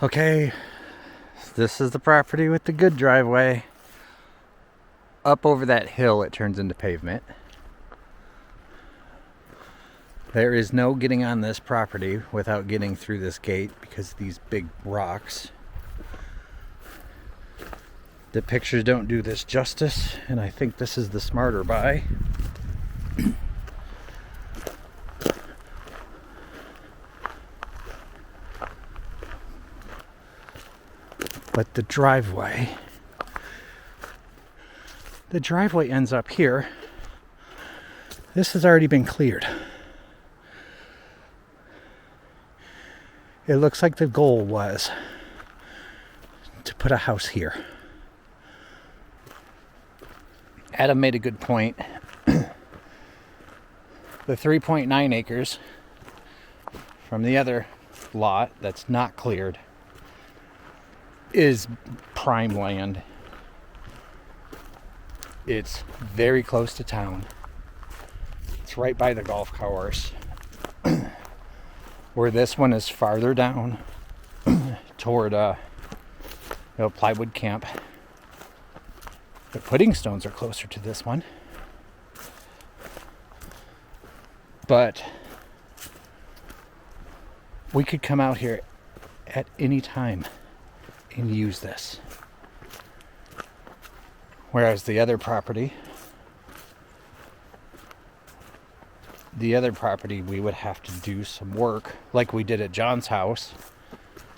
Okay, this is the property with the good driveway. Up over that hill it turns into pavement. There is no getting on this property without getting through this gate because of these big rocks. The pictures don't do this justice, and I think this is the smarter buy. But the driveway ends up here. This has already been cleared. It looks like the goal was to put a house here. Adam made a good point. The 3.9 acres from the other lot that's not cleared is prime land. It's very close to town. It's right by the golf course. Where this one is farther down toward plywood camp. The pudding stones are closer to this one. But we could come out here at any time and use this. Whereas the other property we would have to do some work like we did at John's house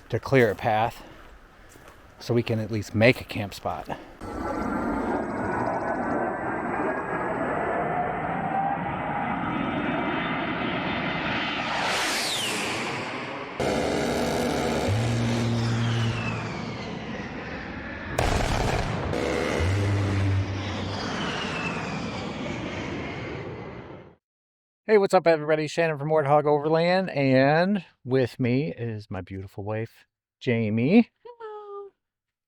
to clear a path so we can at least make a camp spot. Hey, what's up everybody? Shannon from Warthog Overland, and with me is my beautiful wife, Jamie. Hello.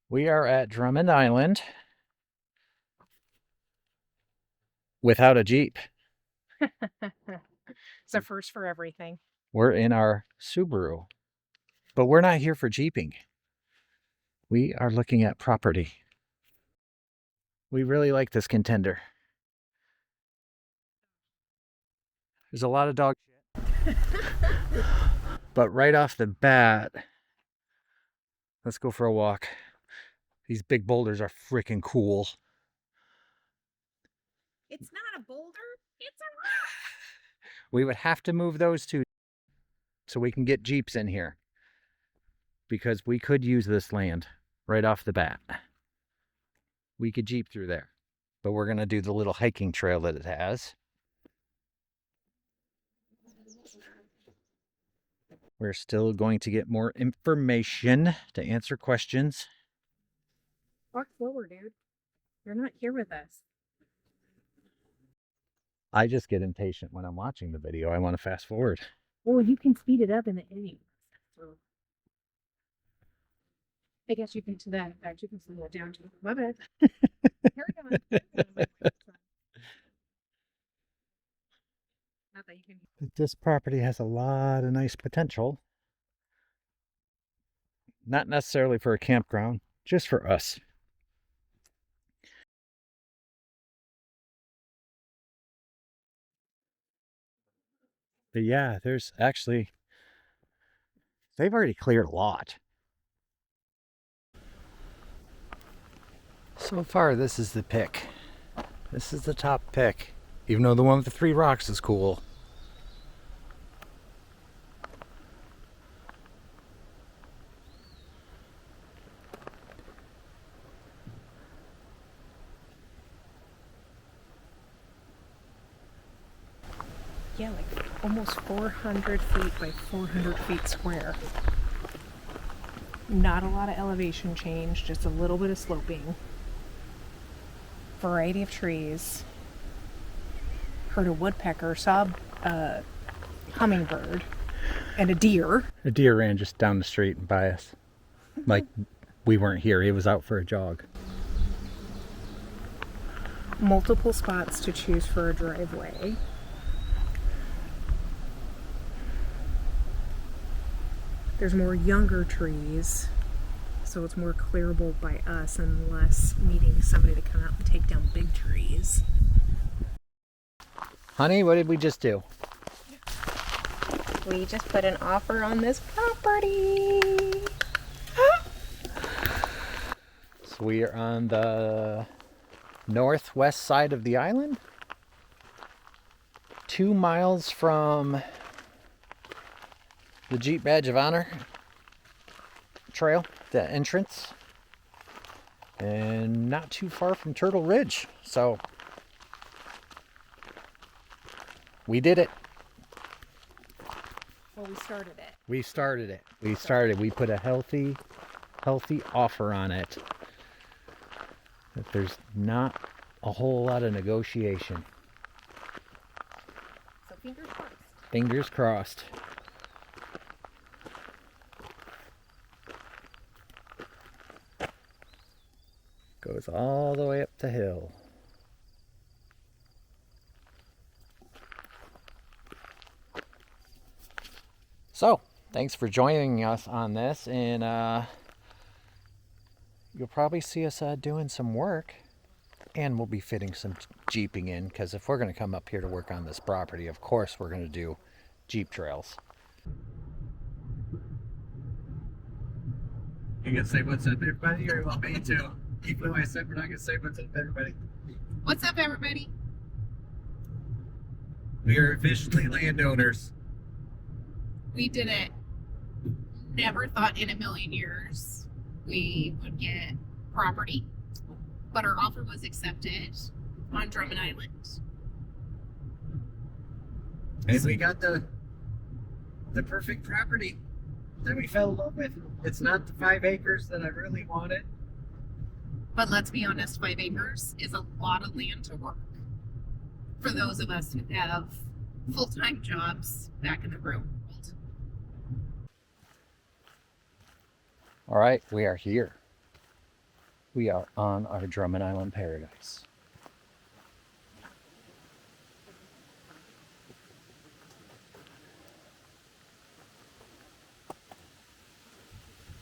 We are at Drummond Island without a Jeep. It's a first for everything. We're in our Subaru, but we're not here for Jeeping. We are looking at property. We really like this contender. There's a lot of dog shit. But right off the bat, let's go for a walk. These big boulders are freaking cool. It's not a boulder, it's a rock. We would have to move those two so we can get Jeeps in here. Because we could use this land right off the bat. We could Jeep through there. But we're going to do the little hiking trail that it has. We're still going to get more information to answer questions. Walk slower, dude. You're not here with us. I just get impatient when I'm watching the video. I want to fast forward. Well, you can speed it up in the editing. So I guess you can do that. You can slow it down to my bad. Carry on. Not that you can. This property has a lot of nice potential. Not necessarily for a campground, just for us. But yeah, there's actually, they've already cleared a lot. So far, this is the pick. This is the top pick. Even though the one with the 3 rocks is cool. Yeah, like almost 400 feet by 400 feet square. Not a lot of elevation change, just a little bit of sloping. Variety of trees. Heard a woodpecker, saw a hummingbird, and a deer. A deer ran just down the street and by us. Like we weren't here, he was out for a jog. Multiple spots to choose for a driveway. there's more younger trees, so it's more clearable by us and less needing somebody to come out and take down big trees. Honey, what did we just do? We just put an offer on this property. So we are on the northwest side of the island, 2 miles from the Jeep Badge of Honor trail, the entrance, and not too far from Turtle Ridge. So we did it. Well, we started it. We started it. We put a healthy offer on it. That there's not a whole lot of negotiation. So fingers crossed. Fingers crossed. Goes all the way up the hill. So, thanks for joining us on this, and you'll probably see us doing some work, and we'll be fitting some Jeeping in, because if we're going to come up here to work on this property, of course we're going to do Jeep trails. You can say what's up, everybody, or you want me to? Even though I said we're not going to say what's up, everybody. What's up, everybody? We are officially landowners. We did it. Never thought in a million years we would get property, but our offer was accepted on Drummond Island. And we got the perfect property that we fell in love with. It's not the 5 acres that I really wanted. But let's be honest, 5 acres is a lot of land to work for those of us who have full-time jobs back in the real world. All right, we are here. We are on our Drummond Island paradise.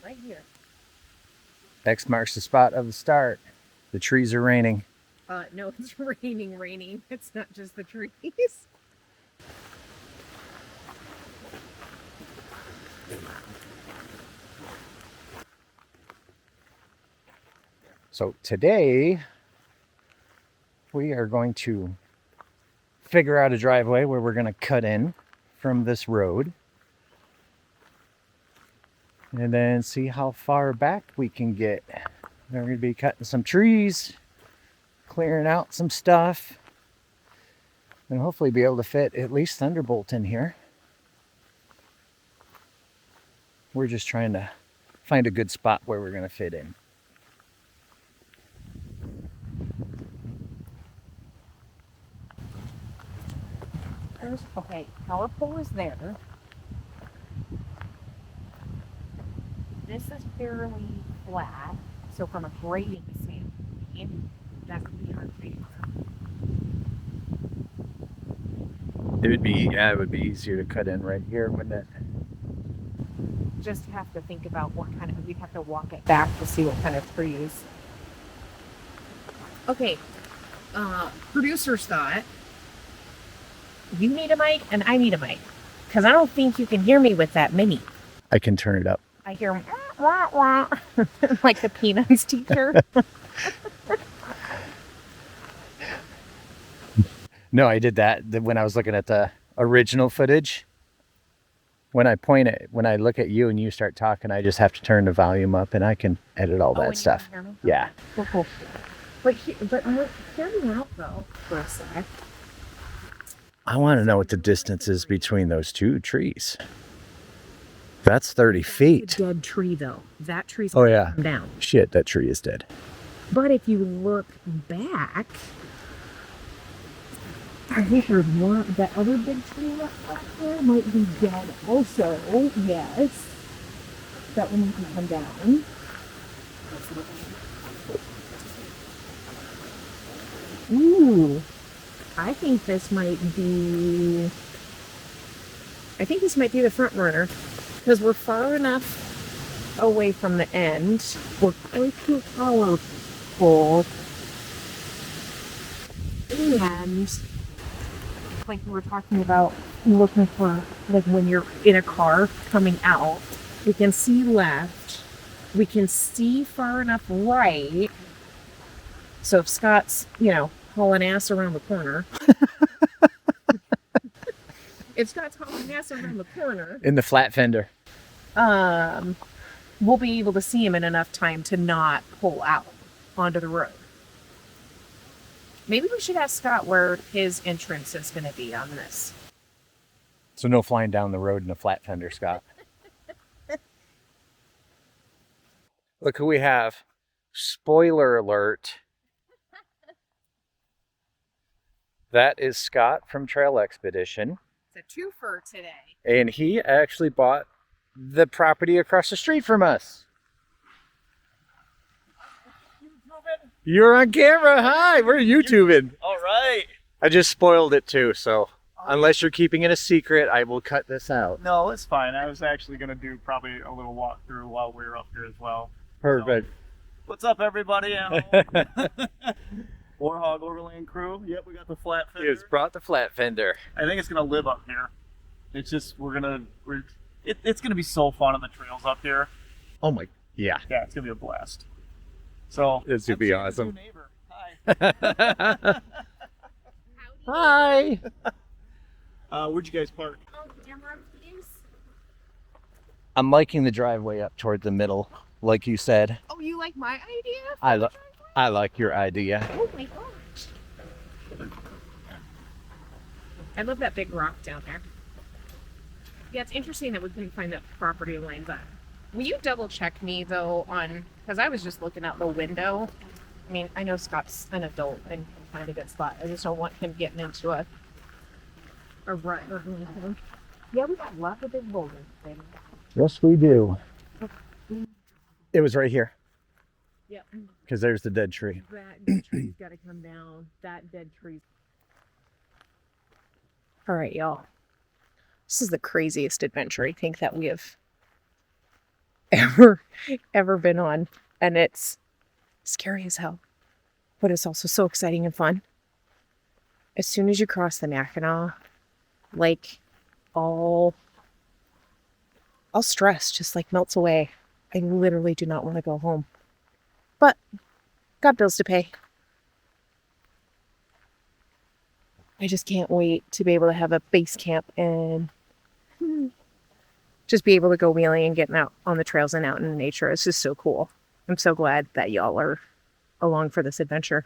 Right here. X marks the spot of the start. The trees are raining. No, it's raining. It's not just the trees. So today, we are going to figure out a driveway where we're going to cut in from this road. And then see how far back we can get. We're going to be cutting some trees, clearing out some stuff, and hopefully be able to fit at least Thunderbolt in here. We're just trying to find a good spot where we're going to fit in. Okay, power pole is there. This is fairly flat, so from a grading standpoint, that could be our favor. It would be easier to cut in right here, wouldn't it? Just have to think about what kind of, we'd have to walk it back to see what kind of trees. Okay, producer's thought. You need a mic and I need a mic. Because I don't think you can hear me with that mini. I can turn it up. I hear wah, wah, wah, like the Peanuts teacher. No, I did that when I was looking at the original footage. When I look at you and you start talking, I just have to turn the volume up and I can edit all that stuff. Yeah. Cool. But hear me out though for a sec. I want to know what the distance is between those two trees. That's 30 feet. A dead tree though. That tree's Oh yeah. come down. Shit, that tree is dead. But if you look back, I think there's one. That other big tree up there might be dead also. Yes. That one can come down. Ooh. I think this might be the front runner. Because because we're far enough away from the end. We're close to powerful. And like we were talking about looking for, like when you're in a car coming out, we can see left, we can see far enough right. So if Scott's, hauling ass around the corner, if Scott's hauling ass around the corner, In the flat fender. we'll be able to see him in enough time to not pull out onto the road. Maybe we should ask Scott where his entrance is going to be on this. So no flying down the road in a flat fender, Scott. Look who we have. Spoiler alert. That is Scott from Trail Expedition. It's a twofer today. And he actually bought the property across the street from us. You're on camera. Hi, we're YouTubing. All right. I just spoiled it too, so unless you're keeping it a secret, I will cut this out. No, it's fine. I was actually going to do probably a little walkthrough while we were up here as well. Perfect. What's up, everybody? Warhog Overland crew. Yep, we got the flat He fender. has brought the flat fender. I think it's going to live up here. It's just, it's going to be so fun on the trails up here. Oh my, yeah. Yeah, it's going to be a blast. So, This would be I'm seeing awesome. the new neighbor. Hi. Hi. Where'd you guys park? I'm liking the driveway up toward the middle, like you said. Oh, you like my idea? I like your idea. Oh my gosh. I love that big rock down there. Yeah, it's interesting that we couldn't find that property lines up. Will you double check me though on, because I was just looking out the window. I mean, I know Scott's an adult and can find a good spot. I just don't want him getting into a rut or anything. Yeah, we got lots of big boulders. Baby. Yes, we do. It was right here, Yep. because there's the dead tree. That dead tree's got to come down. That dead tree. All right, y'all. This is the craziest adventure I think that we have ever been on, and it's scary as hell, but it's also so exciting and fun. As soon as you cross the Mackinac, like all stress just like melts away. I literally do not want to go home, but got bills to pay. I just can't wait to be able to have a base camp and just be able to go wheeling and getting out on the trails and out in nature. It's just so cool. I'm so glad that y'all are along for this adventure.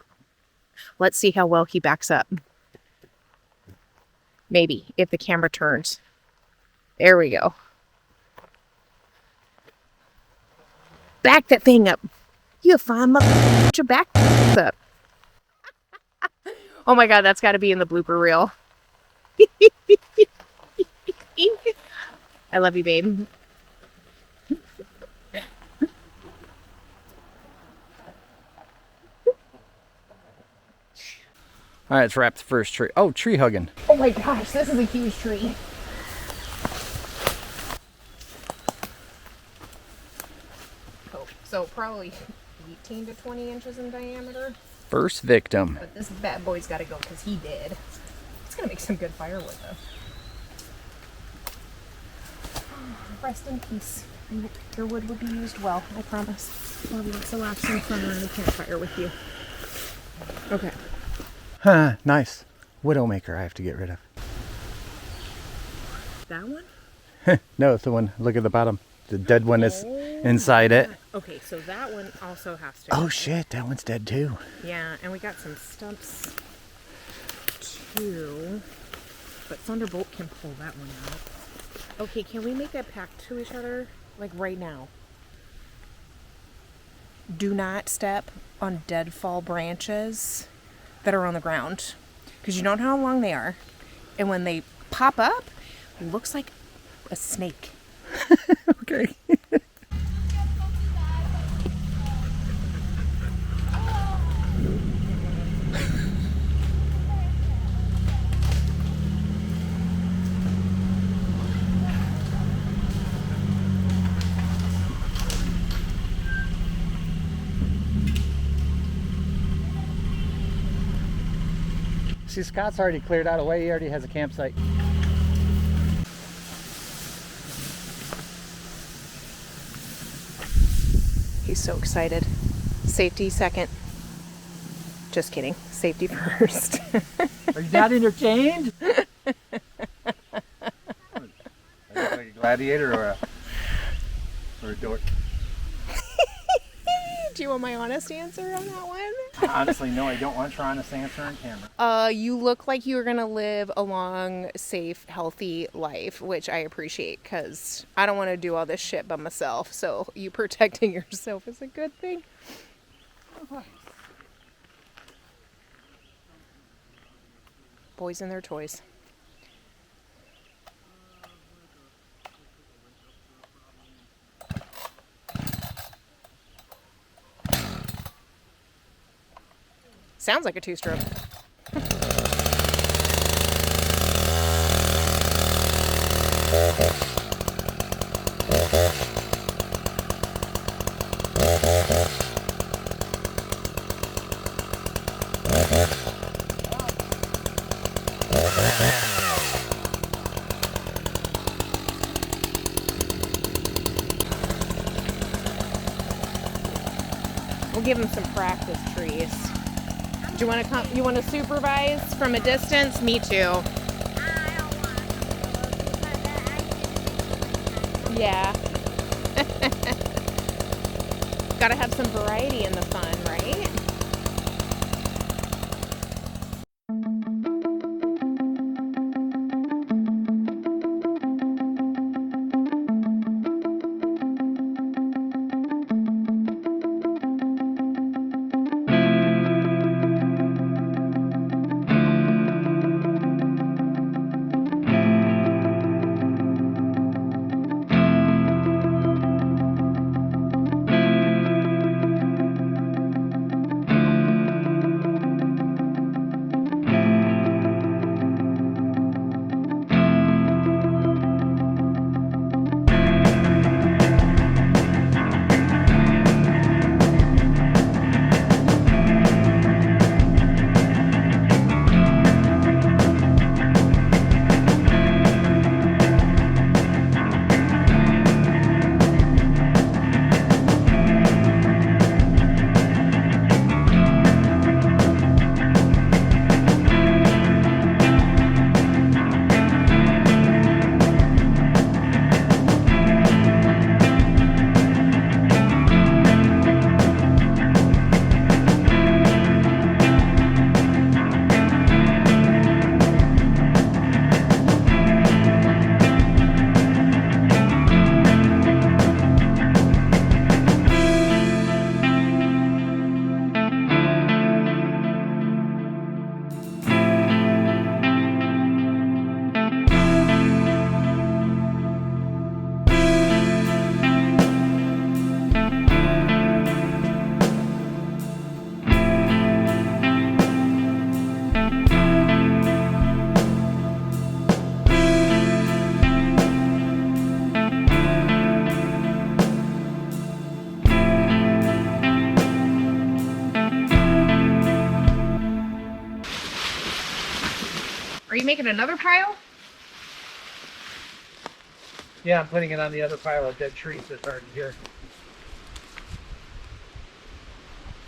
Let's see how well he backs up. Maybe, if the camera turns. There we go. Back that thing up. You fine mother. Put your back up. Oh my god, that's got to be in the blooper reel. I love you, babe. All right, let's wrap the first tree. Oh, tree hugging. Oh my gosh, this is a huge tree. Oh, so probably 18 to 20 inches in diameter. First victim. But this bad boy's got to go because he did. It's going to make some good firewood, though. Rest in peace. Your wood will be used well, I promise. I'll be so in front of the campfire with you. Okay. Huh, nice. Widowmaker I have to get rid of. That one? No, it's the one. Look at the bottom. The dead one is inside it. Okay, so that one also has to Oh go. shit, that one's dead too. Yeah, and we got some stumps too. But Thunderbolt can pull that one out. Okay, can we make a pact to each other? Like right now. Do not step on deadfall branches that are on the ground. Because you don't know how long they are. And when they pop up, it looks like a snake. Okay. See, Scott's already cleared out a way. He already has a campsite. He's so excited. Safety second. Just kidding. Safety first. Are you not entertained? Like a gladiator or a dork? Do you want my honest answer on that one? Honestly, no, I don't want your honest answer on camera. You look like you're gonna live a long, safe, healthy life, which I appreciate because I don't want to do all this shit by myself. So you protecting yourself is a good thing. Boys and their toys. Sounds like a two-stroke. We'll give him some practice trees. Do you want to come? You want to supervise from a distance? Me too. Yeah. Gotta have some variety in the fun, right? Are you making another pile? Yeah, I'm putting it on the other pile of dead trees that's already here.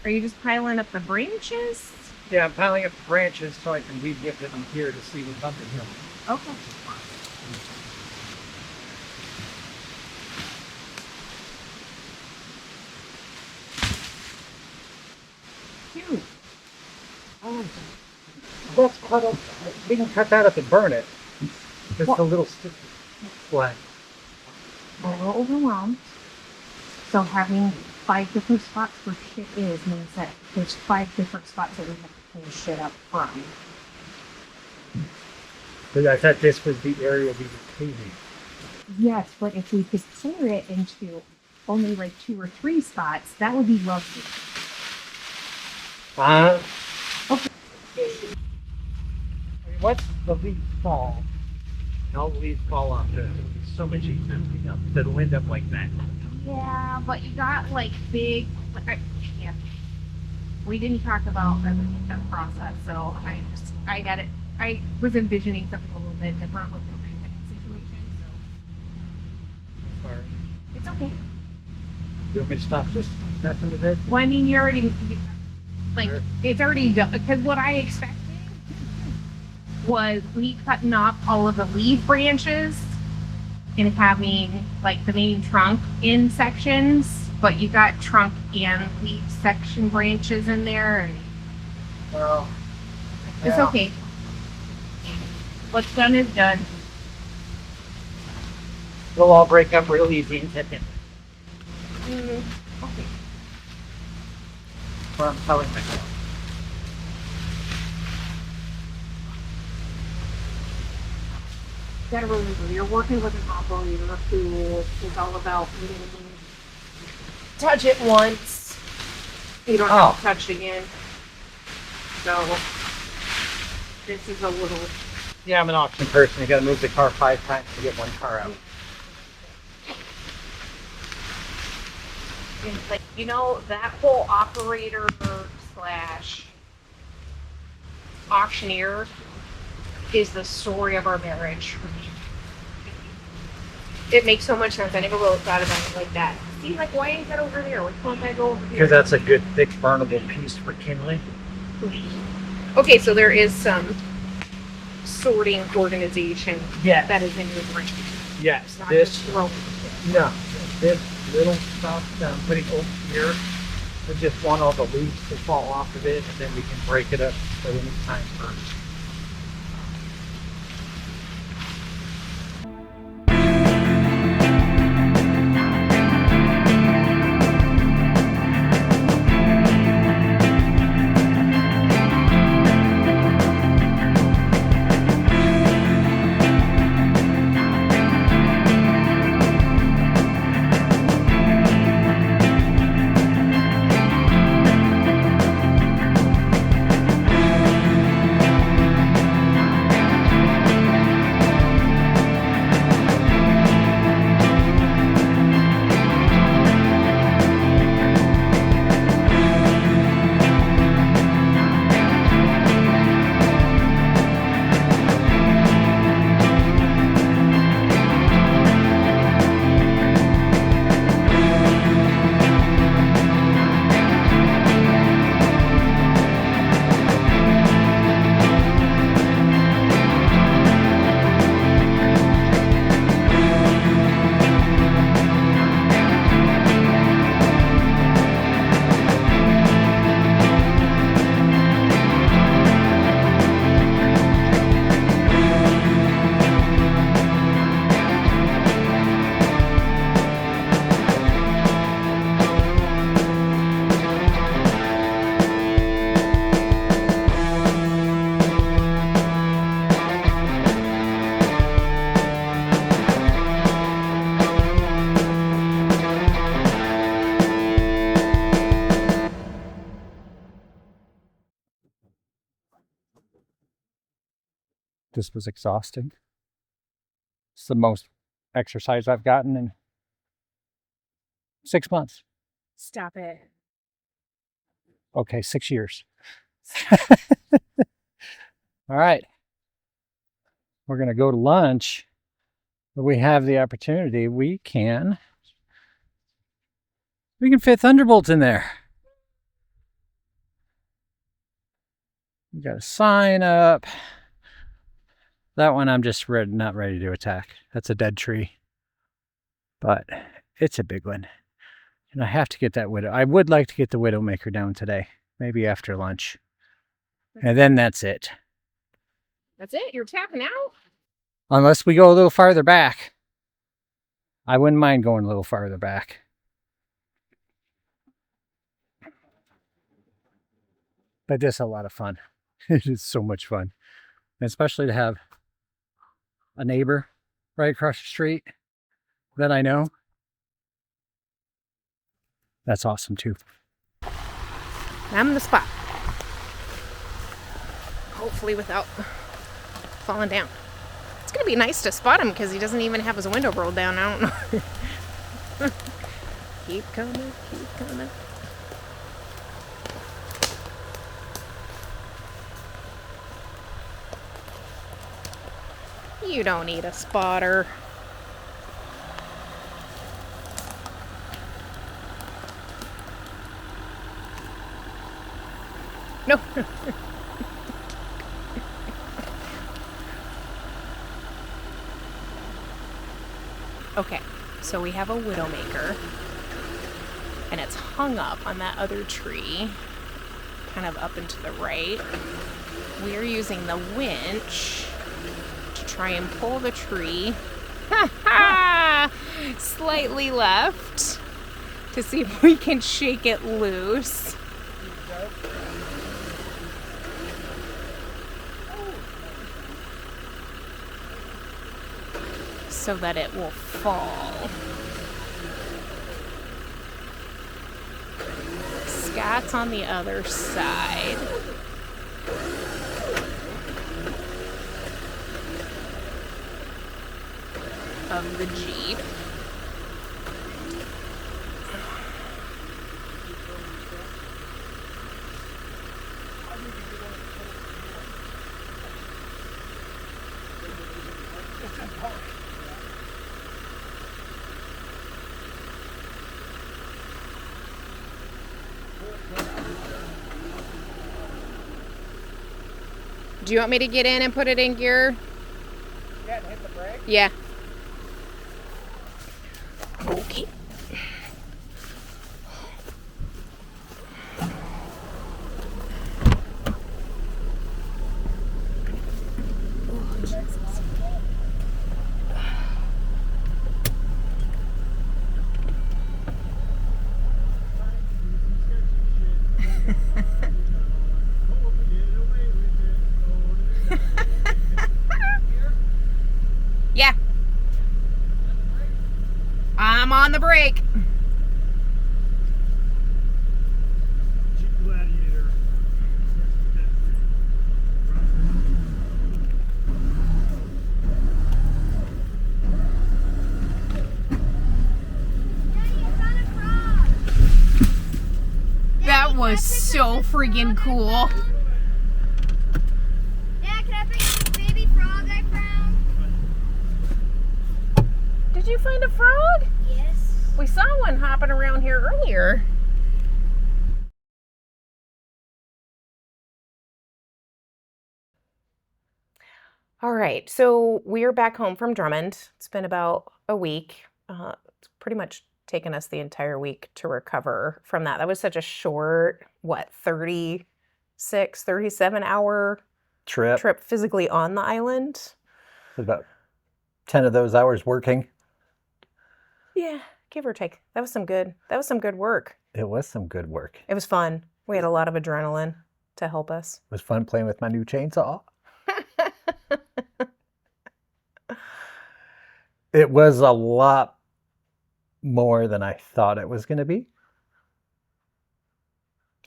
Are you just piling up the branches? Yeah, I'm piling up the branches so I can weed whip them here to see what's under here. Okay. Cute. Oh, that's cut up. We can cut that up and burn it. Just What? a little stick. What? A little overwhelmed. So having 5 different spots where shit is means that there's 5 different spots that we have to clean shit up from. But I thought this was the area we were cleaning. Yes, but if we could clear it into only like 2 or 3 spots, that would be lovely. Okay. I mean, once the leaves fall, and all the leaves fall off, there's so much existing up that'll end up like that. Yeah, but you got like big. Yeah. We didn't talk about that process, so I just I was envisioning something a little bit different with the situation, so Sorry. it's okay. You want me to stop this? Nothing to this? Well, I mean, like, it's already done, because what I expected was me cutting off all of the leaf branches and having, like, the main trunk in sections, but you got trunk and leaf section branches in there, and Well, it's yeah. okay. What's done is done. It'll all break up real easy in 10 minutes. Okay. What I'm telling myself. Gotta remember, you're working with an operator who is all about touch it once, you don't have to touch it again. So this is a little. Yeah, I'm an auction person. You gotta move the car 5 times to get one car out. It's like, you know, that whole operator slash auctioneer is the story of our marriage. It makes so much sense. I never really thought about it like that. See, like, why ain't that over there? Why can't that go over here? Because that's a good, thick, burnable piece for kindling. Okay, so there is some sorting organization Yes. that is in your brain. Yes. It's not This. just throwing it. No. This little stuff that I'm putting over here, I just want all the leaves to fall off of it, and then we can break it up at any time first. This was exhausting. It's the most exercise I've gotten in 6 months. Stop it. Okay, 6 years. All right. We're going to go to lunch. But we have the opportunity. We can fit Thunderbolts in there. We got a sign up. That one I'm just not ready to attack. That's a dead tree. But it's a big one. And I have to get that widow. I would like to get the widowmaker down today. Maybe after lunch. And then that's it. That's it? You're tapping out? Unless we go a little farther back. I wouldn't mind going a little farther back. But this is a lot of fun. It is so much fun. And especially to have a neighbor right across the street that I know. That's awesome too. I'm in the spot. Hopefully without falling down. It's going to be nice to spot him because he doesn't even have his window rolled down. I don't know. Keep coming, keep coming. You don't need a spotter. No. Okay, so we have a widowmaker, and it's hung up on that other tree, kind of up and to the right. We're using the winch to try and pull the tree slightly left to see if we can shake it loose. So that it will fall. Scott's on the other side. Of the Jeep. Do you want me to get in and put it in gear? Yeah, and hit the brake. Yeah. Okay. Yeah. I'm on the brake. Jeep Gladiator. That was so freaking cool. Yeah, can I bring the baby frog I found? Did you find a frog? Yes. We saw one hopping around here earlier. All right, so we're back home from Drummond. It's been about a week. It's pretty much taken us the entire week to recover from that. That was such a short, 36, 37 hour trip physically on the island. About 10 of those hours working. Yeah, give or take. That was some good work. It was some good work. It was fun. We had a lot of adrenaline to help us. It was fun playing with my new chainsaw. It was a lot more than I thought it was going to be.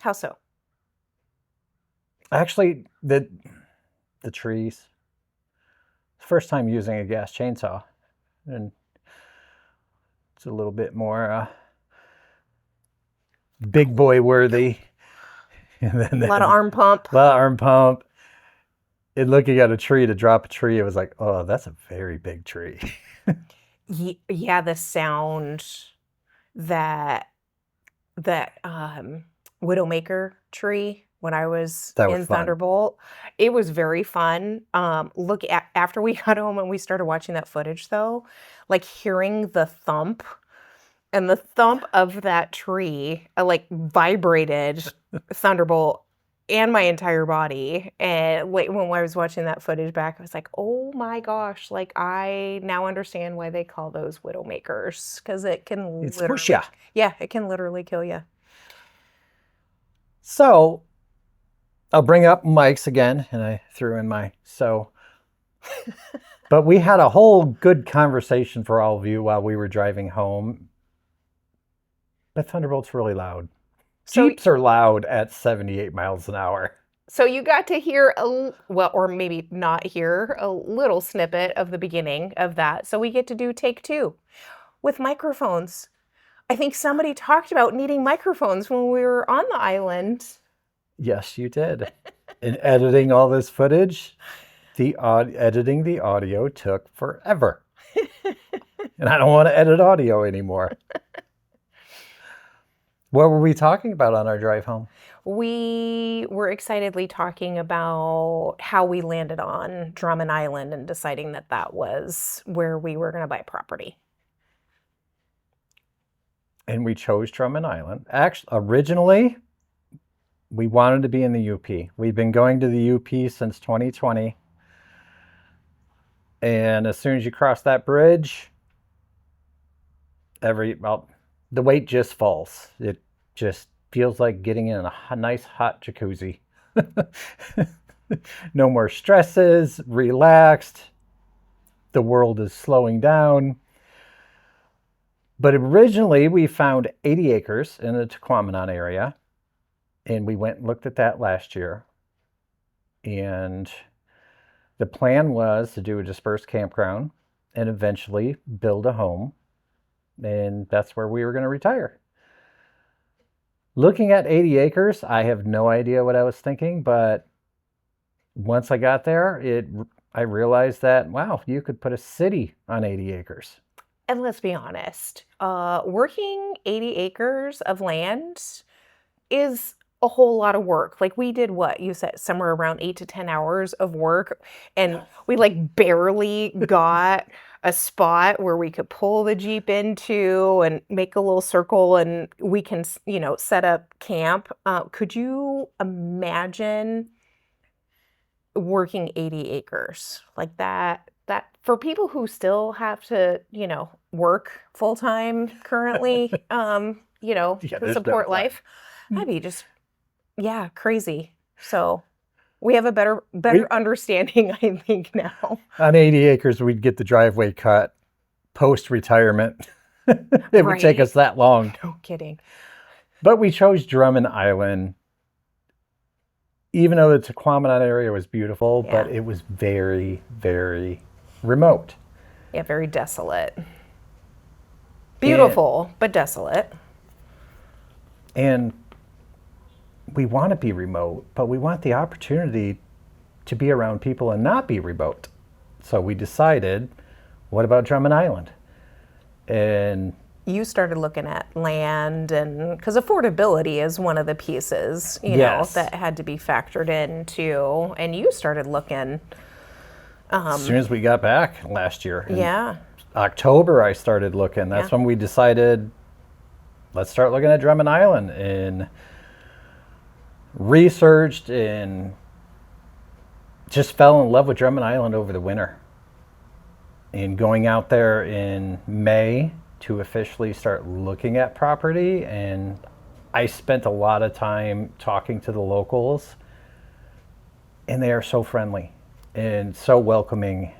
How so? Actually, the trees. First time using a gas chainsaw, and it's a little bit more big boy worthy. And then A lot of arm pump. A lot of arm pump. And looking at a tree to drop a tree, it was like, oh, that's a very big tree. Yeah, the sound that widowmaker tree when I was That was in fun. Thunderbolt, it was very fun. After we got home and we started watching that footage though, like hearing the thump and the thump of that tree like vibrated Thunderbolt and my entire body. And when I was watching that footage back, I was like, oh my gosh, like I now understand why they call those widowmakers, because it can It's literally, push ya. yeah, it can literally kill you. So I'll bring up mics again, and I threw in my so. But we had a whole good conversation for all of you while we were driving home. But Thunderbolt's really loud. So, Jeeps are loud at 78 miles an hour. so you got to hear or maybe not hear a little snippet of the beginning of that. So we get to do take 2 with microphones. I think somebody talked about needing microphones when we were on the island. Yes, you did. In editing all this footage, editing the audio took forever. And I don't want to edit audio anymore. What were we talking about on our drive home? We were excitedly talking about how we landed on Drummond Island and deciding that that was where we were going to buy property. And we chose Drummond Island. Actually, originally, we wanted to be in the UP. We've been going to the UP since 2020. And as soon as you cross that bridge, the weight just falls. It just feels like getting in a nice hot jacuzzi. No more stresses, relaxed. The world is slowing down. But originally we found 80 acres in the Tequamanon area. And we went and looked at that last year. And the plan was to do a dispersed campground and eventually build a home. And that's where we were going to retire. Looking at 80 acres, I have no idea what I was thinking, but once I got there, I realized that, wow, you could put a city on 80 acres. And let's be honest, working 80 acres of land is a whole lot of work. Like we did what you said, somewhere around 8 to 10 hours of work. And we like barely got a spot where we could pull the Jeep into and make a little circle and we can, set up camp. Could you imagine working 80 acres like that for people who still have to, work full time currently, to support life? That'd be just, crazy. So we have a better understanding, I think, now. On 80 acres, we'd get the driveway cut post-retirement. It would take us that long. No kidding. But we chose Drummond Island, even though the Tequamanon area was beautiful, but it was very, very remote. Yeah, very desolate. Beautiful, but desolate. And we want to be remote, but we want the opportunity to be around people and not be remote. So we decided, what about Drummond Island? And you started looking at land, and because affordability is one of the pieces, that had to be factored into, and you started looking. As soon as we got back last year. Yeah. October, I started looking. That's when we decided, let's start looking at Drummond Island, and researched and just fell in love with Drummond Island over the winter. And going out there in May to officially start looking at property, and I spent a lot of time talking to the locals, and they are so friendly and so welcoming,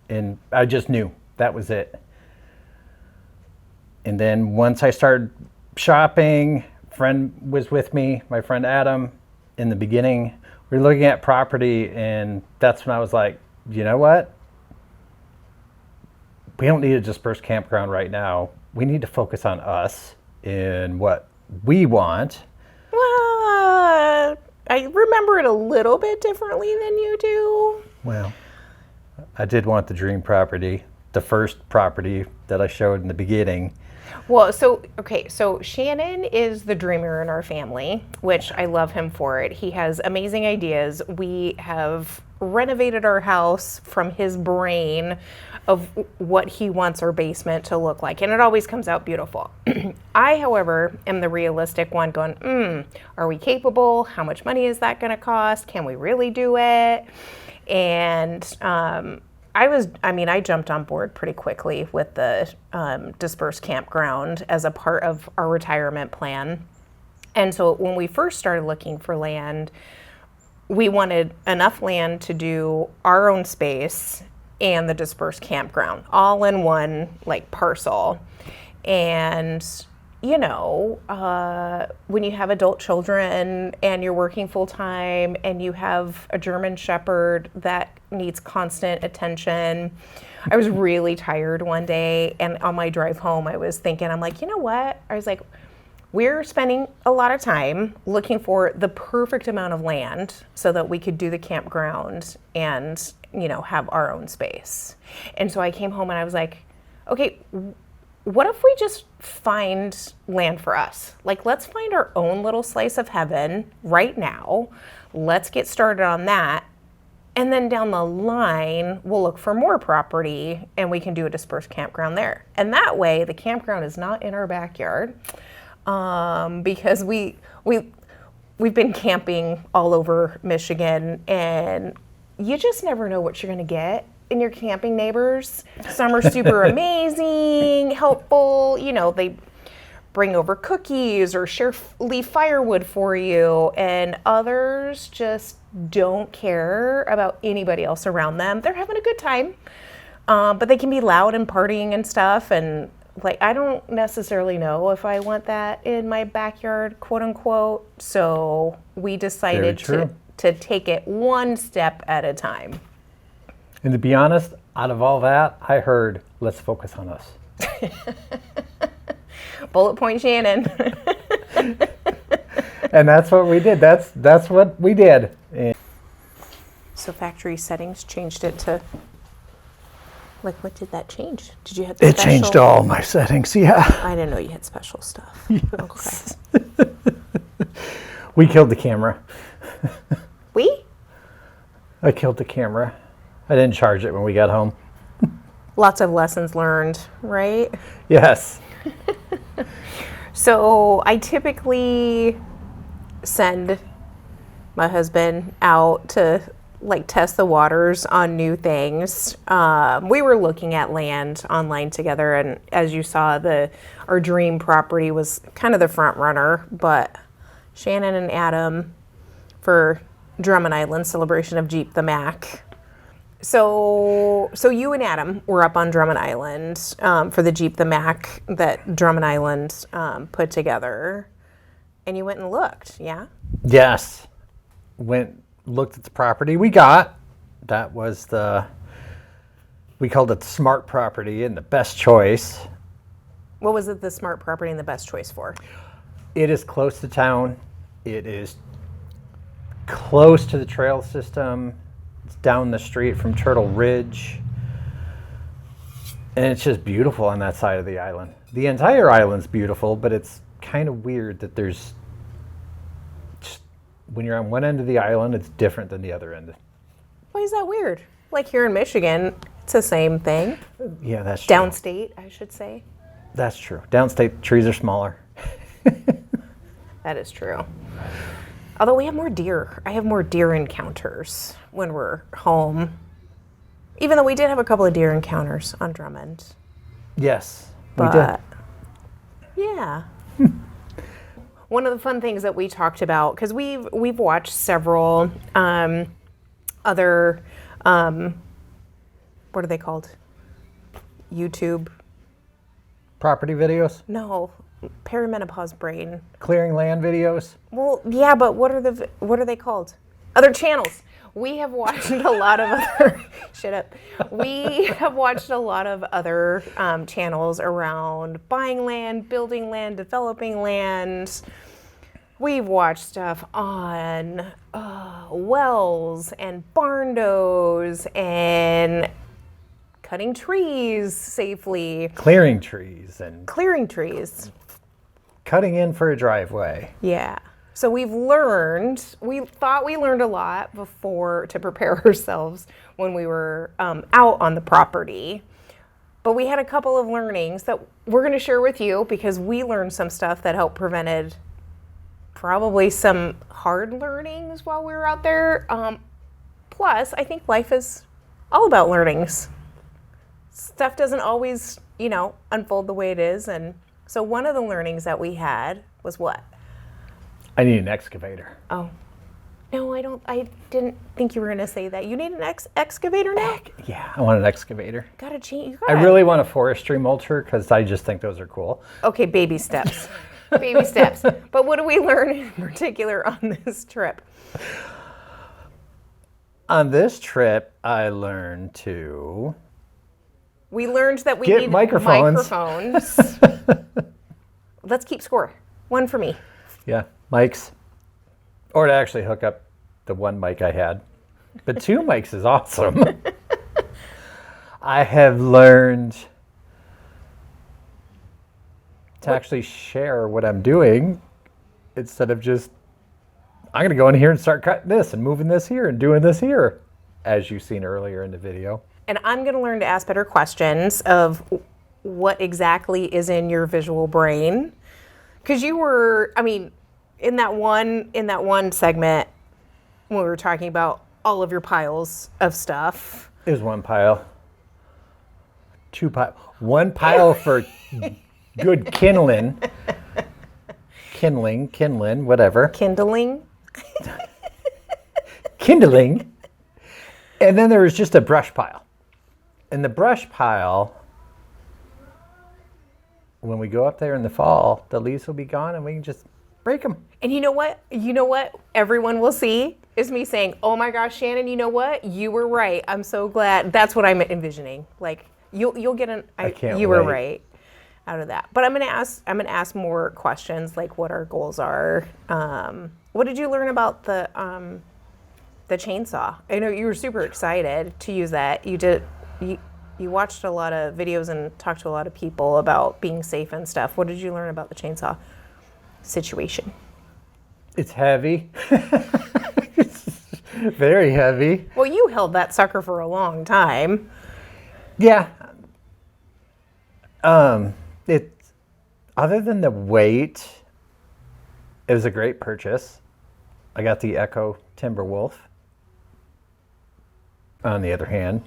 and I just knew that was it. And then once I started shopping, friend was with me, my friend Adam, in the beginning. We were looking at property, and that's when I was like, you know what? We don't need a dispersed campground right now. We need to focus on us and what we want. Well, I remember it a little bit differently than you do. Well, I did want the dream property, the first property that I showed in the beginning. Well, so Shannon is the dreamer in our family, which I love him for it. He has amazing ideas. We have renovated our house from his brain of what he wants our basement to look like, and it always comes out beautiful. I, however, am the realistic one going, are we capable? How much money is that going to cost? Can we really do it? And I jumped on board pretty quickly with the dispersed campground as a part of our retirement plan. And so when we first started looking for land, we wanted enough land to do our own space and the dispersed campground all in one parcel. And when you have adult children and you're working full time and you have a German Shepherd that needs constant attention, I was really tired one day, and on my drive home I was thinking, I'm like, you know what? I was like, we're spending a lot of time looking for the perfect amount of land so that we could do the campground and, have our own space. And so I came home and I was like, okay, what if we just find land for us? Like, let's find our own little slice of heaven right now. Let's get started on that. And then down the line, we'll look for more property and we can do a dispersed campground there. And that way, the campground is not in our backyard because we've been camping all over Michigan, and you just never know what you're going to get in your camping neighbors. Some are super amazing, helpful. They bring over cookies or leave firewood for you, and others just don't care about anybody else around them. They're having a good time, but they can be loud and partying and stuff. And I don't necessarily know if I want that in my backyard, quote unquote. So we decided to take it one step at a time. And to be honest, out of all that, I heard, let's focus on us. Bullet point Shannon. And that's what we did. That's what we did. And so factory settings changed it to, what did that change? Did you have the special? changed all my settings, yeah. I didn't know you had special stuff. Yes. Okay. We killed the camera. I killed the camera. I didn't charge it when we got home. Lots of lessons learned, right? Yes. So I typically send my husband out to test the waters on new things. We were looking at land online together, and as you saw, our dream property was kind of the front runner, but Shannon and Adam for Drummond Island celebration of Jeep the Mac. So you and Adam were up on Drummond Island for the Jeep the Mac that Drummond Island put together, and you went and looked, yeah? Yes. Looked at the property we got. That was we called it the smart property and the best choice. What was it the smart property and the best choice for? It is close to town. It is close to the trail system. It's down the street from Turtle Ridge. And it's just beautiful on that side of the island. The entire island's beautiful, but it's kind of weird that when you're on one end of the island, it's different than the other end. Why is that weird? Like here in Michigan, it's the same thing. Yeah, that's true. Downstate, I should say. That's true. Downstate, trees are smaller. That is true. Although we have more deer. I have more deer encounters when we're home. Even though we did have a couple of deer encounters on Drummond. Yes, we did. Yeah. One of the fun things that we talked about, because we've watched several other, what are they called? YouTube? Property videos? No, perimenopause brain. Clearing land videos? Well, yeah, but what are they called? Other channels. We have watched a lot of other, shut up. We have watched a lot of other channels around buying land, building land, developing land. We've watched stuff on wells and barn doors and cutting trees safely. Clearing trees. Cutting in for a driveway. Yeah. So we thought we learned a lot before to prepare ourselves when we were out on the property. But we had a couple of learnings that we're going to share with you because we learned some stuff that helped prevented probably some hard learnings while we were out there. Plus, I think life is all about learnings. Stuff doesn't always, unfold the way it is. And so one of the learnings that we had was what? I need an excavator. Oh. No, I didn't think you were going to say that. You need an excavator now? Yeah, I want an excavator. Gotta change. I really want a forestry mulcher because I just think those are cool. Okay, baby steps. Baby steps. But what do we learn in particular on this trip? On this trip, I learned We learned that we get need microphones. Let's keep score. One for me. Yeah, mics. Or to actually hook up the one mic I had. But 2 mics is awesome. I have learned to actually share what I'm doing instead of just, I'm going to go in here and start cutting this and moving this here and doing this here, as you've seen earlier in the video. And I'm going to learn to ask better questions of what exactly is in your visual brain. Because you were, I mean, in that one segment when we were talking about all of your piles of stuff. It was 1 pile. 2 pile. 1 pile for good kindling, whatever. Kindling. Kindling. And then there was just a brush pile. And the brush pile, when we go up there in the fall, the leaves will be gone and we can just break them. And you know what? Everyone will see is me saying, "Oh my gosh, Shannon, you know what? You were right. I'm so glad." That's what I'm envisioning. Like you'll get an. I can't you were wait. right out of that. But I'm gonna ask more questions, like what our goals are. What did you learn about the chainsaw? I know you were super excited to use that. You watched a lot of videos and talked to a lot of people about being safe and stuff. What did you learn about the chainsaw situation? It's heavy. It's very heavy. Well, you held that sucker for a long time. Yeah. It, other than the weight, it was a great purchase. I got the Echo Timberwolf. On the other hand,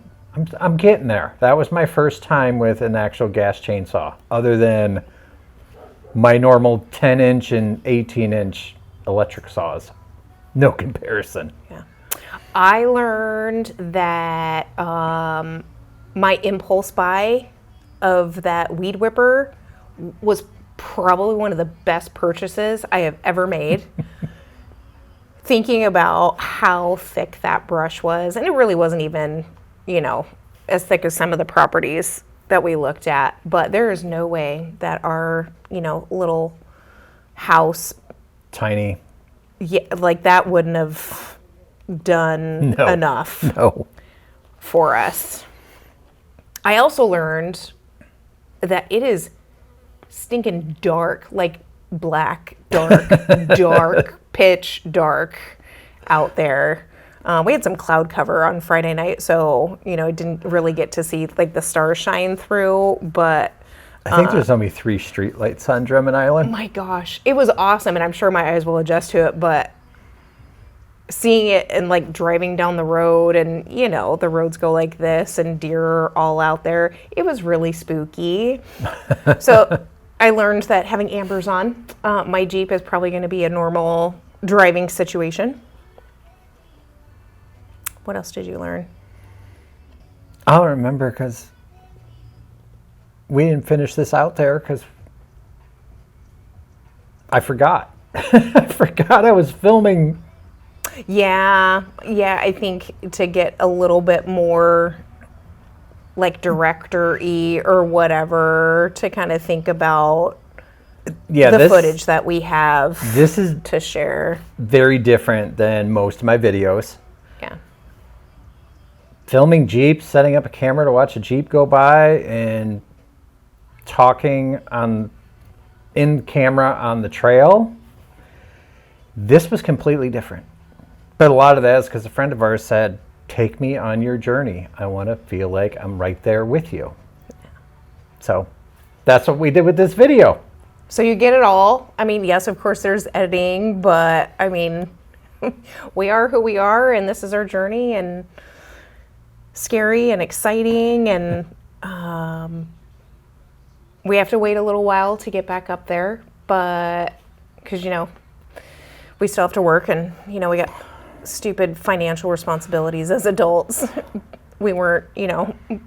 I'm getting there. That was my first time with an actual gas chainsaw, other than my normal 10-inch and 18-inch electric saws. No comparison. Yeah. I learned that my impulse buy of that weed whipper was probably one of the best purchases I have ever made. Thinking about how thick that brush was, and it really wasn't even, as thick as some of the properties that we looked at, but there is no way that our, little house, Tiny. yeah, like that wouldn't have done No. enough No. for us. I also learned that it is stinking dark, like black, dark, pitch dark out there. We had some cloud cover on Friday night, so, didn't really get to see like the stars shine through, but I think there's only 3 street lights on Drummond Island. my gosh, it was awesome, and I'm sure my eyes will adjust to it, but seeing it and like driving down the road and, the roads go like this and deer are all out there, it was really spooky. So I learned that having ambers on my Jeep is probably going to be a normal driving situation. What else did you learn? I'll remember because we didn't finish this out there because I forgot. I forgot I was filming. Yeah, I think to get a little bit more like director-y or whatever to kind of think about the footage that we have This is to share. very different than most of my videos. Yeah. Filming Jeeps, setting up a camera to watch a Jeep go by, and talking in camera on the trail. This was completely different. But a lot of that is because a friend of ours said, "Take me on your journey. I want to feel like I'm right there with you." So that's what we did with this video. So you get it all. I mean, yes, of course there's editing, but I mean, we are who we are, and this is our journey, and scary and exciting, and we have to wait a little while to get back up there, but because we still have to work, and we got stupid financial responsibilities as adults. We weren't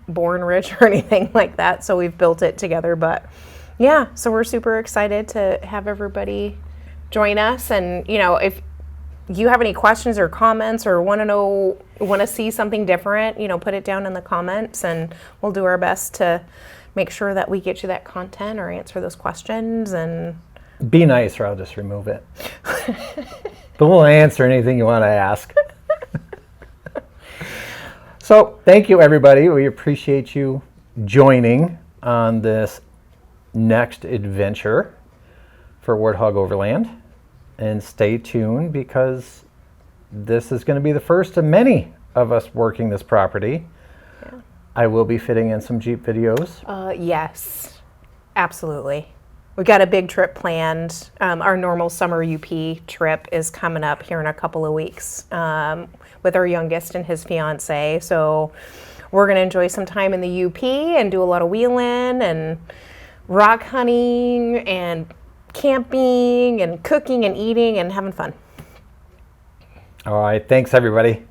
born rich or anything like that, so we've built it together. But yeah, so we're super excited to have everybody join us, and if you have any questions or comments or want to see something different, put it down in the comments, and we'll do our best to make sure that we get you that content or answer those questions. And Be nice or I'll just remove it. But we'll answer anything you want to ask. So thank you, everybody. We appreciate you joining on this next adventure for Warthog Overland. And stay tuned because this is going to be the first of many of us working this property. Yeah. I will be fitting in some Jeep videos. Yes, absolutely. We got a big trip planned. Our normal summer UP trip is coming up here in a couple of weeks with our youngest and his fiance. So we're going to enjoy some time in the UP and do a lot of wheeling and rock hunting and camping and cooking and eating and having fun. All right. Thanks, everybody.